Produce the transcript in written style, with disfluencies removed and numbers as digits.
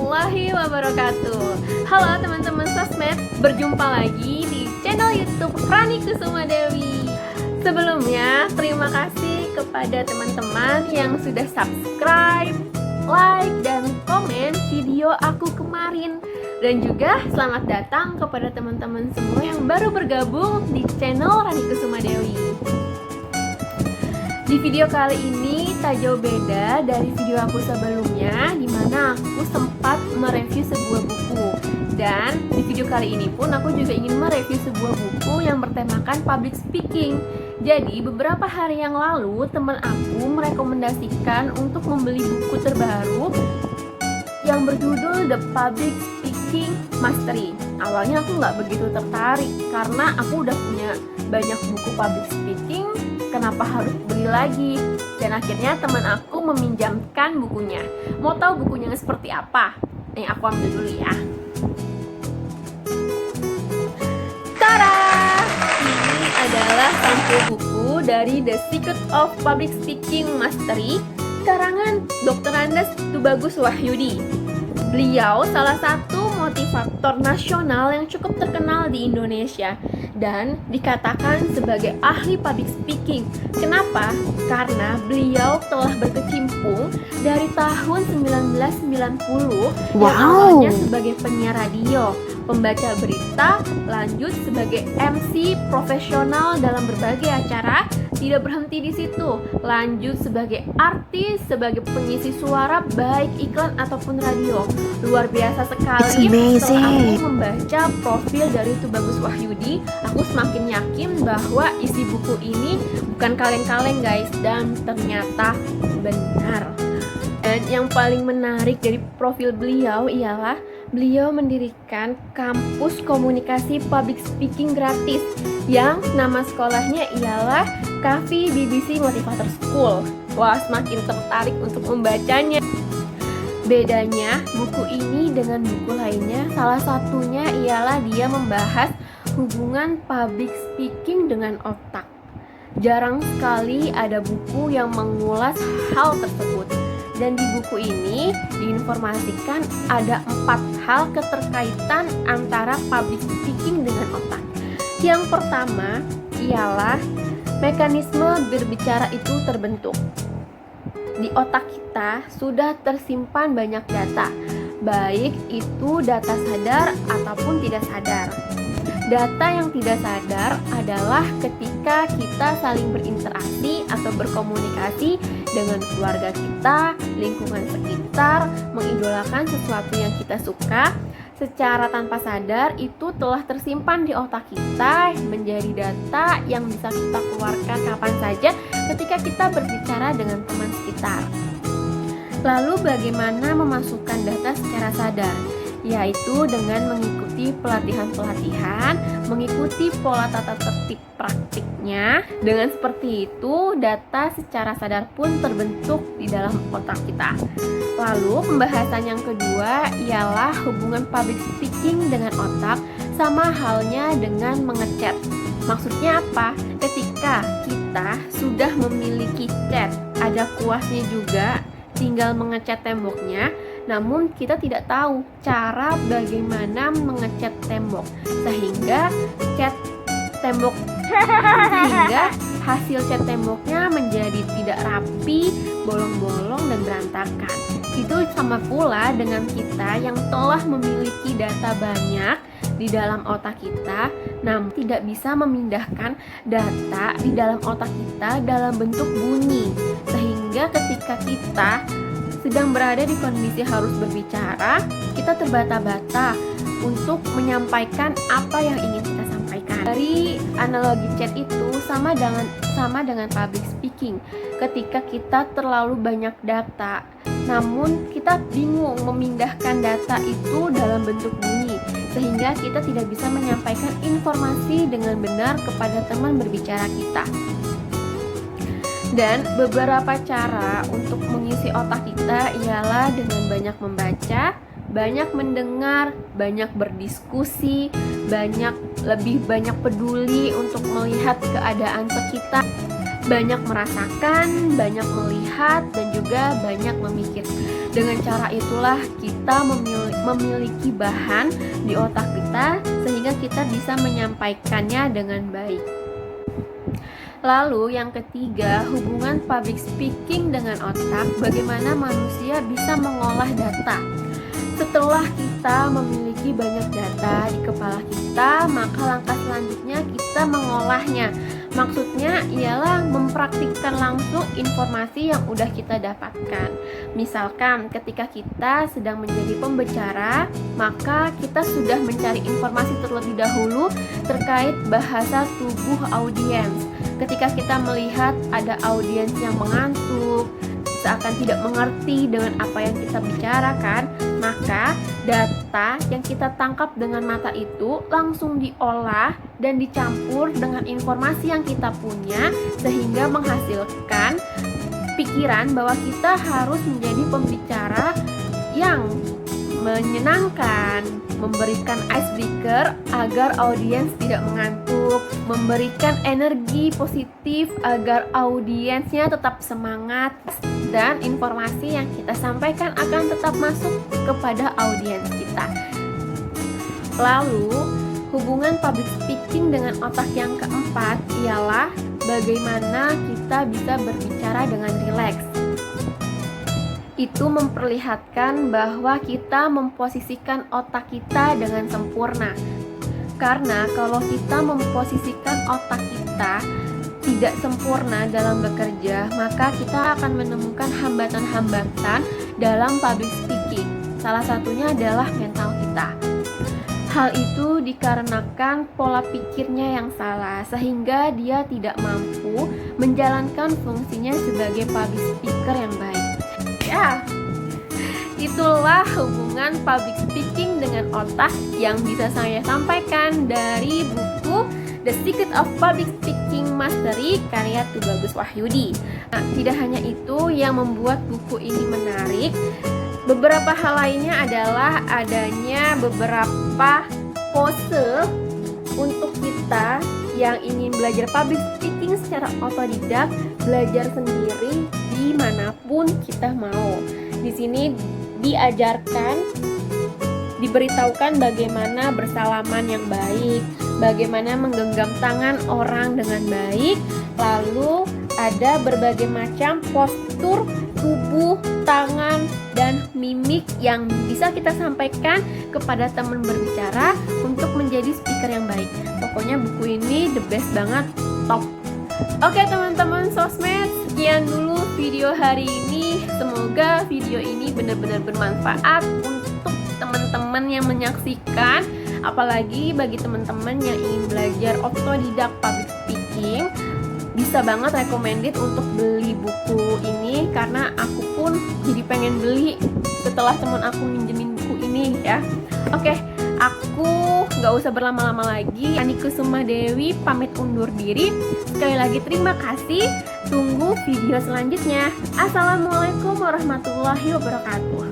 warahmatullahi wabarakatuh. Halo teman-teman sosmed, berjumpa lagi di channel YouTube Rani Kusuma Dewi. Sebelumnya, terima kasih kepada teman-teman yang sudah subscribe, like, dan komen video aku kemarin. Dan juga selamat datang kepada teman-teman semua yang baru bergabung di channel Rani Kusuma Dewi. Di video kali ini tak jauh beda dari video aku sebelumnya, di mana aku sempat mereview sebuah buku. Dan di video kali ini pun aku juga ingin mereview sebuah buku yang bertemakan public speaking. Jadi beberapa hari yang lalu teman aku merekomendasikan untuk membeli buku terbaru yang berjudul The Public Speaking Mastery. Awalnya aku nggak begitu tertarik karena aku udah punya banyak buku public speaking. Kenapa harus beli lagi? Dan akhirnya teman aku meminjamkan bukunya. Mau tahu bukunya seperti apa? Nih aku ambil dulu ya. Tada! Ini adalah sampul buku dari The Secret of Public Speaking Mastery karangan Dr. Andes Tubagus Wahyudi. Beliau salah satu motivator nasional yang cukup terkenal di Indonesia dan dikatakan sebagai ahli public speaking. Kenapa? Karena beliau telah berkecimpung dari tahun 1990 yang awalnya sebagai penyiar radio, pembaca berita, lanjut sebagai MC profesional dalam berbagai acara. Tidak berhenti di situ, lanjut sebagai artis, sebagai pengisi suara baik iklan ataupun radio. Luar biasa sekali. Setelah aku membaca profil dari Tubagus Wahyudi, aku semakin yakin bahwa isi buku ini bukan kaleng-kaleng guys, dan ternyata benar. Dan yang paling menarik dari profil beliau ialah beliau mendirikan kampus komunikasi public speaking gratis yang nama sekolahnya ialah Kavi BBC Motivator School. Wah, semakin tertarik untuk membacanya. Bedanya buku ini dengan buku lainnya, salah satunya ialah dia membahas hubungan public speaking dengan otak. Jarang sekali ada buku yang mengulas hal tersebut. Dan di buku ini diinformasikan ada 4 hal keterkaitan antara public speaking dengan otak. Yang pertama ialah mekanisme berbicara itu terbentuk. Di otak kita sudah tersimpan banyak data, baik itu data sadar ataupun tidak sadar. Data yang tidak sadar adalah ketika kita saling berinteraksi atau berkomunikasi dengan keluarga kita, lingkungan sekitar, mengidolakan sesuatu yang kita suka. Secara tanpa sadar itu telah tersimpan di otak kita menjadi data yang bisa kita keluarkan kapan saja ketika kita berbicara dengan teman sekitar. Lalu bagaimana memasukkan data secara sadar? Yaitu dengan mengikuti pelatihan-pelatihan, mengikuti pola tata tertib praktiknya. Dengan seperti itu, data secara sadar pun terbentuk di dalam otak kita. Lalu pembahasan yang kedua ialah hubungan public speaking dengan otak, sama halnya dengan mengechat. Maksudnya apa? Ketika kita sudah memiliki chat, ada kuasnya juga, tinggal mengecat temboknya. Namun kita tidak tahu cara bagaimana mengecat tembok sehingga hasil cat temboknya menjadi tidak rapi, bolong-bolong dan berantakan. Itu sama pula dengan kita yang telah memiliki data banyak di dalam otak kita, namun tidak bisa memindahkan data di dalam otak kita dalam bentuk bunyi, sehingga ketika kita sedang berada di kondisi harus berbicara, kita terbata-bata untuk menyampaikan apa yang ingin kita sampaikan. Dari analogi chat itu sama dengan public speaking. Ketika kita terlalu banyak data, namun kita bingung memindahkan data itu dalam bentuk bunyi, sehingga kita tidak bisa menyampaikan informasi dengan benar kepada teman berbicara kita. Dan beberapa cara untuk mengisi otak kita ialah dengan banyak membaca, banyak mendengar, banyak berdiskusi, lebih banyak peduli untuk melihat keadaan sekitar. banyak merasakan, banyak melihat, dan juga banyak memikir. Dengan cara itulah kita memiliki bahan di otak kita sehingga kita bisa menyampaikannya dengan baik. Lalu yang ketiga, hubungan public speaking dengan otak, bagaimana manusia bisa mengolah data. Setelah kita memiliki banyak data di kepala kita, maka langkah selanjutnya kita mengolahnya. Maksudnya ialah mempraktikkan langsung informasi yang udah kita dapatkan. Misalkan ketika kita sedang menjadi pembicara, maka kita sudah mencari informasi terlebih dahulu terkait bahasa tubuh audiens. Ketika kita melihat ada audiens yang mengantuk, seakan tidak mengerti dengan apa yang kita bicarakan, maka data yang kita tangkap dengan mata itu langsung diolah dan dicampur dengan informasi yang kita punya sehingga menghasilkan pikiran bahwa kita harus menjadi pembicara yang menyenangkan, memberikan icebreaker agar audiens tidak mengantuk, memberikan energi positif agar audiensnya tetap semangat, dan informasi yang kita sampaikan akan tetap masuk kepada audiens kita. Lalu, hubungan public speaking dengan otak yang keempat ialah bagaimana kita bisa berbicara dengan rileks. Itu memperlihatkan bahwa kita memposisikan otak kita dengan sempurna. Karena kalau kita memposisikan otak kita tidak sempurna dalam bekerja, maka kita akan menemukan hambatan-hambatan dalam public speaking. Salah satunya adalah mental kita. Hal itu dikarenakan pola pikirnya yang salah, sehingga dia tidak mampu menjalankan fungsinya sebagai public speaker yang baik. Ya, itulah hubungan public speaking dengan otak yang bisa saya sampaikan dari buku The Secret of Public Speaking Mastery karya Tubagus Wahyudi. Nah, tidak hanya itu yang membuat buku ini menarik. Beberapa hal lainnya adalah adanya beberapa pose untuk kita yang ingin belajar public speaking secara otodidak, belajar sendiri dimanapun kita mau. Di sini diajarkan, diberitahukan bagaimana bersalaman yang baik, bagaimana menggenggam tangan orang dengan baik, lalu ada berbagai macam postur tubuh, tangan, dan mimik yang bisa kita sampaikan kepada teman berbicara untuk menjadi speaker yang baik. Pokoknya buku ini the best banget, top. Oke teman-teman sosmed, sekian dulu video hari ini. Semoga video ini benar-benar bermanfaat untuk teman-teman yang menyaksikan. Apalagi bagi teman-teman yang ingin belajar otodidak public speaking, bisa banget recommended untuk beli buku ini, karena aku pun jadi pengen beli setelah teman aku minjemin buku ini ya. Oke, aku gak usah berlama-lama lagi. Ani Kusuma Dewi pamit undur diri. Sekali lagi terima kasih. Tunggu video selanjutnya. Assalamualaikum warahmatullahi wabarakatuh.